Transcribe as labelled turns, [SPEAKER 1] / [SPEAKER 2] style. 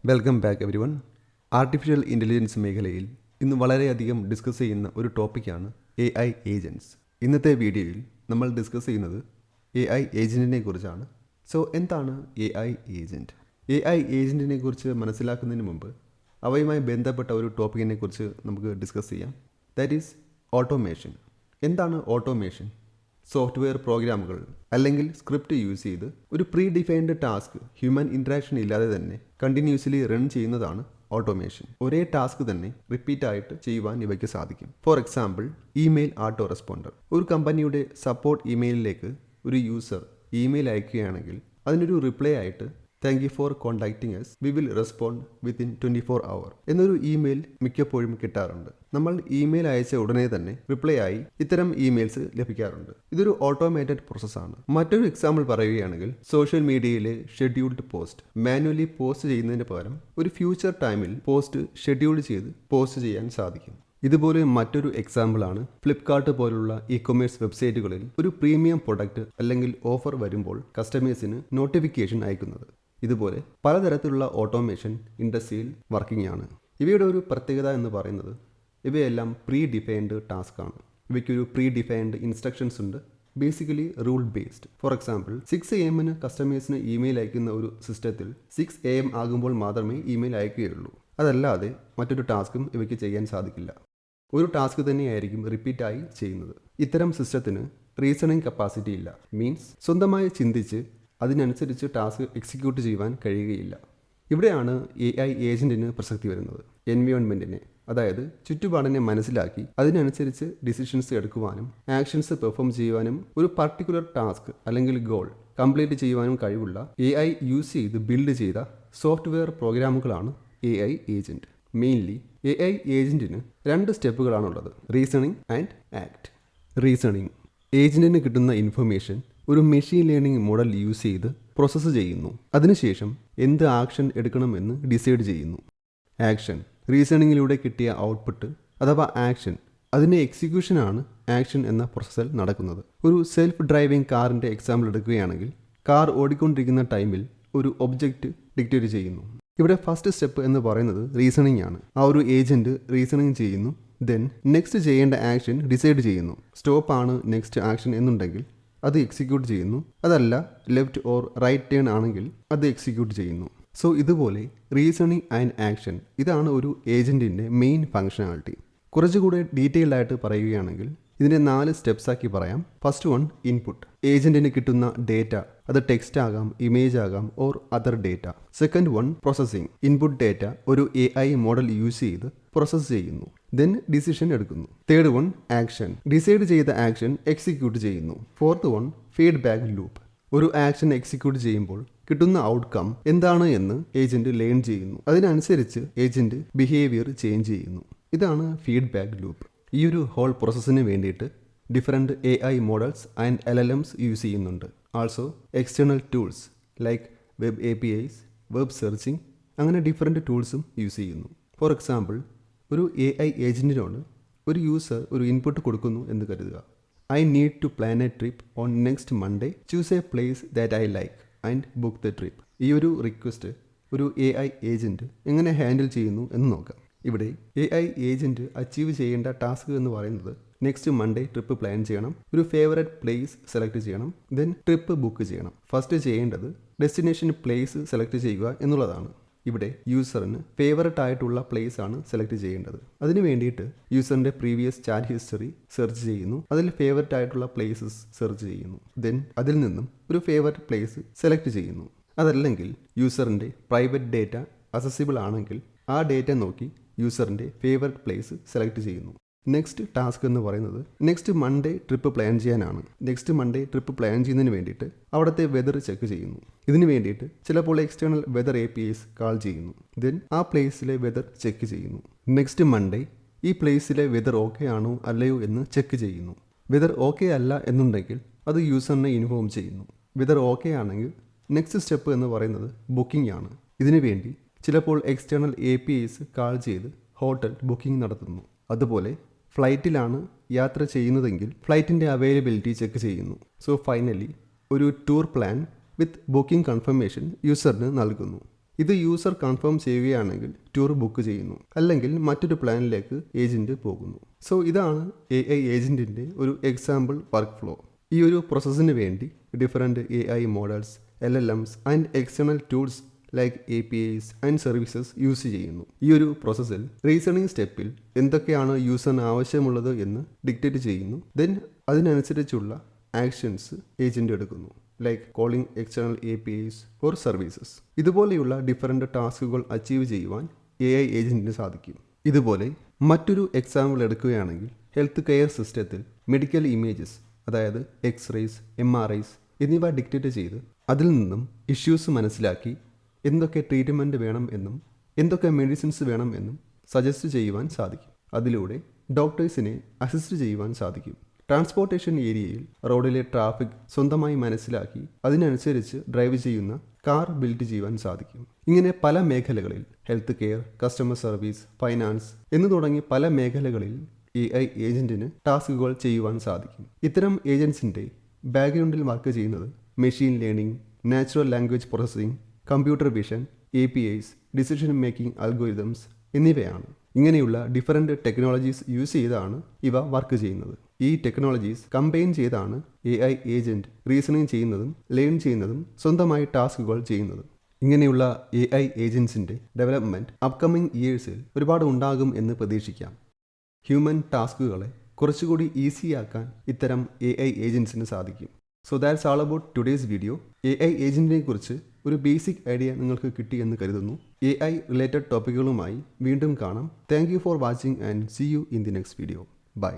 [SPEAKER 1] Welcome back every one. Artificial intelligence മേഖലയിൽ ഇന്ന് വളരെയധികം ഡിസ്കസ് ചെയ്യുന്ന ഒരു ടോപ്പിക്കാണ് AI ഏജൻറ്റ്സ്. ഇന്നത്തെ വീഡിയോയിൽ നമ്മൾ ഡിസ്കസ് ചെയ്യുന്നത് AI ഏജൻറ്റിനെ കുറിച്ചാണ്. സോ എന്താണ് AI ഏജൻറ്റ്? AI ഏജൻറ്റിനെ കുറിച്ച് മനസ്സിലാക്കുന്നതിന് മുമ്പ് അവയുമായി ബന്ധപ്പെട്ട ഒരു ടോപ്പിക്കിനെ കുറിച്ച് നമുക്ക് ഡിസ്കസ് ചെയ്യാം. That is automation. എന്താണ് ഓട്ടോമേഷൻ? സോഫ്റ്റ്വെയർ പ്രോഗ്രാമുകൾ അല്ലെങ്കിൽ സ്ക്രിപ്റ്റ് യൂസ് ചെയ്ത് ഒരു pre defined task human interaction ഇല്ലാതെ തന്നെ കണ്ടിന്യൂസ്ലി റൺ ചെയ്യുന്നതാണ് ഓട്ടോമേഷൻ. ഒരേ ടാസ്ക് തന്നെ റിപ്പീറ്റ് ആയിട്ട് ചെയ്യുവാൻ ഇവയ്ക്ക് സാധിക്കും. For example, email auto responder. ഒരു കമ്പനിയുടെ സപ്പോർട്ട് ഇമെയിലിലേക്ക് ഒരു യൂസർ ഇമെയിൽ അയക്കുകയാണെങ്കിൽ അതിനൊരു റിപ്ലൈ ആയിട്ട് thank you four contacting S, we will respond within 24 hours എന്നൊരു ഇമെയിൽ മിക്കപ്പോഴും കിട്ടാറുണ്ട്. നമ്മൾ ഇമെയിൽ അയച്ച ഉടനെ തന്നെ റിപ്ലൈ ആയി ഇത്തരം ഇമെയിൽസ് ലഭിക്കാറുണ്ട്. ഇതൊരു ഓട്ടോമേറ്റഡ് പ്രോസസ്സാണ്. മറ്റൊരു എക്സാമ്പിൾ പറയുകയാണെങ്കിൽ സോഷ്യൽ മീഡിയയിലെ ഷെഡ്യൂൾഡ് പോസ്റ്റ്. മാനുവലി പോസ്റ്റ് ചെയ്യുന്നതിന് പകരം ഒരു ഫ്യൂച്ചർ ടൈമിൽ പോസ്റ്റ് ഷെഡ്യൂൾ ചെയ്ത് പോസ്റ്റ് ചെയ്യാൻ സാധിക്കും. ഇതുപോലെ മറ്റൊരു എക്സാമ്പിളാണ് ഫ്ലിപ്കാർട്ട് പോലുള്ള ഇ-കൊമേഴ്സ് വെബ്സൈറ്റുകളിൽ ഒരു പ്രീമിയം പ്രൊഡക്റ്റ് അല്ലെങ്കിൽ ഓഫർ വരുമ്പോൾ കസ്റ്റമേഴ്സിന് നോട്ടിഫിക്കേഷൻ അയക്കുന്നത്. ഇതുപോലെ പലതരത്തിലുള്ള ഓട്ടോമേഷൻ ഇൻഡസ്ട്രിയിൽ വർക്കിംഗ് ആണ്. ഇവയുടെ ഒരു പ്രത്യേകത എന്ന് പറയുന്നത് ഇവയെല്ലാം പ്രീ ഡിഫൈൻഡ് ടാസ്ക് ആണ്. ഇവയ്ക്കൊരു പ്രീ ഡിഫൈൻഡ് ഇൻസ്ട്രക്ഷൻസ് ഉണ്ട്, basically rule based. For example, 6 AM കസ്റ്റമേഴ്സിന് ഇമെയിൽ അയക്കുന്ന ഒരു സിസ്റ്റത്തിൽ 6 AM ആകുമ്പോൾ മാത്രമേ ഇമെയിൽ അയക്കുകയുള്ളൂ. അതല്ലാതെ മറ്റൊരു ടാസ്കും ഇവയ്ക്ക് ചെയ്യാൻ സാധിക്കില്ല. ഒരു ടാസ്ക് തന്നെയായിരിക്കും റിപ്പീറ്റായി ചെയ്യുന്നത്. ഇത്തരം സിസ്റ്റത്തിന് റീസണിങ് കപ്പാസിറ്റി ഇല്ല. മീൻസ് സ്വന്തമായി ചിന്തിച്ച് അതിനനുസരിച്ച് ടാസ്ക് എക്സിക്യൂട്ട് ചെയ്യുവാൻ കഴിയുകയില്ല. ഇവിടെയാണ് AI ഏജൻറ്റിന് പ്രസക്തി വരുന്നത്. എൻവയോൺമെൻറ്റിനെ, അതായത് ചുറ്റുപാടിനെ മനസ്സിലാക്കി അതിനനുസരിച്ച് ഡിസിഷൻസ് എടുക്കുവാനും ആക്ഷൻസ് പെർഫോം ചെയ്യുവാനും ഒരു പർട്ടിക്കുലർ ടാസ്ക് അല്ലെങ്കിൽ ഗോൾ കംപ്ലീറ്റ് ചെയ്യുവാനും കഴിവുള്ള AI യൂസ് ചെയ്ത് ബിൽഡ് ചെയ്ത സോഫ്റ്റ്വെയർ പ്രോഗ്രാമുകളാണ് AI ഏജൻറ്റ്. മെയിൻലി AI ഏജൻറ്റിന് 2 സ്റ്റെപ്പുകളാണുള്ളത്: റീസണിങ് ആൻഡ് ആക്ട്. റീസണിങ്, ഏജൻറ്റിന് കിട്ടുന്ന ഇൻഫർമേഷൻ ഒരു മെഷീൻ ലേണിംഗ് മോഡൽ യൂസ് ചെയ്ത് പ്രോസസ്സ് ചെയ്യുന്നു. അതിനുശേഷം എന്ത് ആക്ഷൻ എടുക്കണമെന്ന് ഡിസൈഡ് ചെയ്യുന്നു. ആക്ഷൻ, റീസണിങ്ങിലൂടെ കിട്ടിയ ഔട്ട്പുട്ട് അഥവാ ആക്ഷൻ, അതിൻ്റെ എക്സിക്യൂഷനാണ് ആക്ഷൻ എന്ന പ്രോസസ്സിൽ നടക്കുന്നത്. ഒരു സെൽഫ് ഡ്രൈവിംഗ് കാറിൻ്റെ എക്സാമ്പിൾ എടുക്കുകയാണെങ്കിൽ കാർ ഓടിക്കൊണ്ടിരിക്കുന്ന ടൈമിൽ ഒരു ഒബ്ജക്റ്റ് ഡിക്റ്റേറ്റ് ചെയ്യുന്നു. ഇവിടെ ഫസ്റ്റ് സ്റ്റെപ്പ് എന്ന് പറയുന്നത് റീസണിങ് ആണ്. ആ ഒരു ഏജൻറ്റ് റീസണിങ് ചെയ്യുന്നു. ദെൻ നെക്സ്റ്റ് ചെയ്യേണ്ട ആക്ഷൻ ഡിസൈഡ് ചെയ്യുന്നു. സ്റ്റോപ്പ് ആണ് നെക്സ്റ്റ് ആക്ഷൻ എന്നുണ്ടെങ്കിൽ അത് എക്സിക്യൂട്ട് ചെയ്യുന്നു. അതല്ല ലെഫ്റ്റ് ഓർ റൈറ്റ് ടേൺ ആണെങ്കിൽ അത് എക്സിക്യൂട്ട് ചെയ്യുന്നു. സോ ഇതുപോലെ റീസണിങ് ആൻഡ് ആക്ഷൻ, ഇതാണ് ഒരു ഏജൻറ്റിൻ്റെ മെയിൻ ഫങ്ഷനാലിറ്റി. കുറച്ചുകൂടെ ഡീറ്റെയിൽഡ് ആയിട്ട് പറയുകയാണെങ്കിൽ ഇതിനെ 4 സ്റ്റെപ്സ് ആക്കി പറയാം. First one, input. ഏജൻറ്റിന് കിട്ടുന്ന ഡേറ്റ, അത് ടെക്സ്റ്റ് ആകാം, ഇമേജ് ആകാം, or other data. Second one, processing. Input data ഒരു AI മോഡൽ യൂസ് ചെയ്ത് പ്രോസസ്സ് ചെയ്യുന്നു. ദെൻ ഡിസിഷൻ എടുക്കുന്നു. Third one, action. ഡിസൈഡ് ചെയ്ത ആക്ഷൻ എക്സിക്യൂട്ട് ചെയ്യുന്നു. Fourth one, feedback loop. ഒരു ആക്ഷൻ എക്സിക്യൂട്ട് ചെയ്യുമ്പോൾ കിട്ടുന്ന ഔട്ട്കം എന്താണ് എന്ന് ഏജൻറ്റ് ലേൺ ചെയ്യുന്നു. അതിനനുസരിച്ച് ഏജൻറ്റ് ബിഹേവിയർ ചേഞ്ച് ചെയ്യുന്നു. ഇതാണ് ഫീഡ്ബാക്ക് ലൂപ്പ്. ഈ ഒരു ഹോൾ പ്രോസസ്സിന് വേണ്ടിയിട്ട് different AI models and LLMs use ചെയ്യുന്നുണ്ട്. Also external tools like web APIs, web searching, അങ്ങനെ ഡിഫറെൻറ്റ് ടൂൾസും യൂസ് ചെയ്യുന്നു. ഫോർ എക്സാമ്പിൾ, ഒരു AI ഏജൻറ്റിനോട് ഒരു യൂസർ ഒരു ഇൻപുട്ട് കൊടുക്കുന്നു എന്ന് കരുതുക. I need to plan a trip on next Monday, choose a place that I like and book the trip. ഈ ഒരു റിക്വസ്റ്റ് ഒരു AI ഏജൻറ്റ് എങ്ങനെ ഹാൻഡിൽ ചെയ്യുന്നു എന്ന് നോക്കാം. ഇവിടെ AI ഏജൻറ്റ് അച്ചീവ് ചെയ്യേണ്ട ടാസ്ക് എന്ന് പറയുന്നത് നെക്സ്റ്റ് മൺഡേ ട്രിപ്പ് പ്ലാൻ ചെയ്യണം, ഒരു ഫേവറേറ്റ് പ്ലേസ് സെലക്ട് ചെയ്യണം, ദെൻ ട്രിപ്പ് ബുക്ക് ചെയ്യണം. ഫസ്റ്റ് ചെയ്യേണ്ടത് ഡെസ്റ്റിനേഷൻ പ്ലേസ് സെലക്ട് ചെയ്യുക എന്നുള്ളതാണ്. ഇവിടെ യൂസറിന് ഫേവറേറ്റ് ആയിട്ടുള്ള പ്ലേസ് ആണ് സെലക്ട് ചെയ്യേണ്ടത്. അതിന് വേണ്ടിയിട്ട് യൂസറിൻ്റെ പ്രീവിയസ് ചാറ്റ് ഹിസ്റ്ററി സെർച്ച് ചെയ്യുന്നു. അതിൽ ഫേവറേറ്റ് ആയിട്ടുള്ള പ്ലേസസ് സെർച്ച് ചെയ്യുന്നു. ദെൻ അതിൽ നിന്നും ഒരു ഫേവറേറ്റ് പ്ലേസ് സെലക്ട് ചെയ്യുന്നു. അതല്ലെങ്കിൽ യൂസറിൻ്റെ പ്രൈവറ്റ് ഡേറ്റ അക്സസിബിൾ ആണെങ്കിൽ ആ ഡേറ്റ നോക്കി യൂസറിൻ്റെ ഫേവറേറ്റ് പ്ലേസ് സെലക്ട് ചെയ്യുന്നു. നെക്സ്റ്റ് ടാസ്ക് എന്ന് പറയുന്നത് നെക്സ്റ്റ് മൺഡേ ട്രിപ്പ് പ്ലാൻ ചെയ്യാനാണ്. നെക്സ്റ്റ് മൺഡേ ട്രിപ്പ് പ്ലാൻ ചെയ്യുന്നതിന് വേണ്ടിയിട്ട് അവിടുത്തെ വെതർ ചെക്ക് ചെയ്യുന്നു. ഇതിന് വേണ്ടിയിട്ട് ചിലപ്പോൾ എക്സ്റ്റേണൽ വെതർ APIs കാൾ ചെയ്യുന്നു. ദെൻ ആ പ്ലേസിലെ വെതർ ചെക്ക് ചെയ്യുന്നു. നെക്സ്റ്റ് മൺഡേ ഈ പ്ലേസിലെ വെതർ ഓക്കെ ആണോ അല്ലയോ എന്ന് ചെക്ക് ചെയ്യുന്നു. വെതർ ഓക്കെ അല്ല എന്നുണ്ടെങ്കിൽ അത് യൂസറിനെ ഇൻഫോം ചെയ്യുന്നു. വെതർ ഓക്കെ ആണെങ്കിൽ നെക്സ്റ്റ് സ്റ്റെപ്പ് എന്ന് പറയുന്നത് ബുക്കിംഗ് ആണ്. ഇതിനു വേണ്ടി ചിലപ്പോൾ എക്സ്റ്റേണൽ APIs കാൾ ചെയ്ത് ഹോട്ടൽ ബുക്കിംഗ് നടത്തുന്നു. അതുപോലെ ഫ്ലൈറ്റിലാണ് യാത്ര ചെയ്യുന്നതെങ്കിൽ ഫ്ലൈറ്റിൻ്റെ അവൈലബിലിറ്റി ചെക്ക് ചെയ്യുന്നു. സോ ഫൈനലി ഒരു tour plan with booking confirmation യൂസറിന് നൽകുന്നു. ഇത് യൂസർ കൺഫേം ചെയ്യുകയാണെങ്കിൽ ടൂർ ബുക്ക് ചെയ്യുന്നു, അല്ലെങ്കിൽ മറ്റൊരു പ്ലാനിലേക്ക് ഏജൻറ്റ് പോകുന്നു. സോ ഇതാണ് AI ഏജൻറ്റിൻ്റെ ഒരു എക്സാമ്പിൾ വർക്ക് ഫ്ലോ. ഈ ഒരു പ്രോസസ്സിന് വേണ്ടി different AI models, LLMs and external tools like APIs and services use ചെയ്യുന്നു. ഈ ഒരു പ്രോസസ്സിൽ റീസണിങ് സ്റ്റെപ്പിൽ എന്തൊക്കെയാണ് യൂസറിന് ആവശ്യമുള്ളത് എന്ന് ഡിക്റ്റേറ്റ് ചെയ്യുന്നു. ദെൻ അതിനനുസരിച്ചുള്ള ആക്ഷൻസ് ഏജൻറ്റ് എടുക്കുന്നു, like calling external APIs or services. ഇതുപോലെയുള്ള ഡിഫറെൻറ്റ് ടാസ്കുകൾ അച്ചീവ് ചെയ്യുവാൻ AI ഏജൻറ്റിന് സാധിക്കും. ഇതുപോലെ മറ്റൊരു എക്സാമ്പിൾ എടുക്കുകയാണെങ്കിൽ ഹെൽത്ത് കെയർ സിസ്റ്റത്തിൽ മെഡിക്കൽ ഇമേജസ്, അതായത് എക്സ്റേസ്, MRIs എന്നിവ ഡിക്റ്റേറ്റ് ചെയ്ത് അതിൽ നിന്നും ഇഷ്യൂസ് മനസ്സിലാക്കി എന്തൊക്കെ ട്രീറ്റ്മെൻറ്റ് വേണം എന്നും എന്തൊക്കെ മെഡിസിൻസ് വേണം എന്നും സജസ്റ്റ് ചെയ്യുവാൻ സാധിക്കും. അതിലൂടെ ഡോക്ടേഴ്സിനെ അസിസ്റ്റ് ചെയ്യുവാൻ സാധിക്കും. ട്രാൻസ്പോർട്ടേഷൻ ഏരിയയിൽ റോഡിലെ ട്രാഫിക് സ്വന്തമായി മനസ്സിലാക്കി അതിനനുസരിച്ച് ഡ്രൈവ് ചെയ്യുന്ന കാർ ബിൽഡ് ചെയ്യുവാൻ സാധിക്കും. ഇങ്ങനെ പല മേഖലകളിൽ health care, customer service, finance എന്നു തുടങ്ങി പല മേഖലകളിൽ AI ഏജൻറ്റിന് ടാസ്കുകൾ ചെയ്യുവാൻ സാധിക്കും. ഇത്തരം ഏജൻസിൻ്റെ ബാക്ക്ഗ്രൗണ്ടിൽ വർക്ക് ചെയ്യുന്നത് machine learning, natural language processing, computer vision, APIs, decision making algorithms എന്നിവയാണ്. ഇങ്ങനെയുള്ള ഡിഫറെൻറ്റ് ടെക്നോളജീസ് യൂസ് ചെയ്താണ് ഇവ വർക്ക് ചെയ്യുന്നത്. ഈ ടെക്നോളജീസ് കമ്പൈൻ ചെയ്താണ് AI ഏജൻറ്റ് റീസണിങ് ചെയ്യുന്നതും ലേൺ ചെയ്യുന്നതും സ്വന്തമായി ടാസ്കുകൾ ചെയ്യുന്നതും. ഇങ്ങനെയുള്ള AI ഏജൻസിൻ്റെ ഡെവലപ്മെൻറ്റ് അപ്കമിങ് ഇയേഴ്സിൽ ഒരുപാട് ഉണ്ടാകും എന്ന് പ്രതീക്ഷിക്കാം. ഹ്യൂമൻ ടാസ്കുകളെ കുറച്ചുകൂടി ഈസിയാക്കാൻ ഇത്തരം AI ഏജൻസിന് സാധിക്കും. So that's all about today's video. AI ഏജൻറ്റിനെ കുറിച്ച് ഒരു ബേസിക് ഐഡിയ നിങ്ങൾക്ക് കിട്ടിയെന്ന് കരുതുന്നു. AI റിലേറ്റഡ് ടോപ്പിക്കുകളുമായി വീണ്ടും കാണാം. Thank you for watching and see you in the next video. By.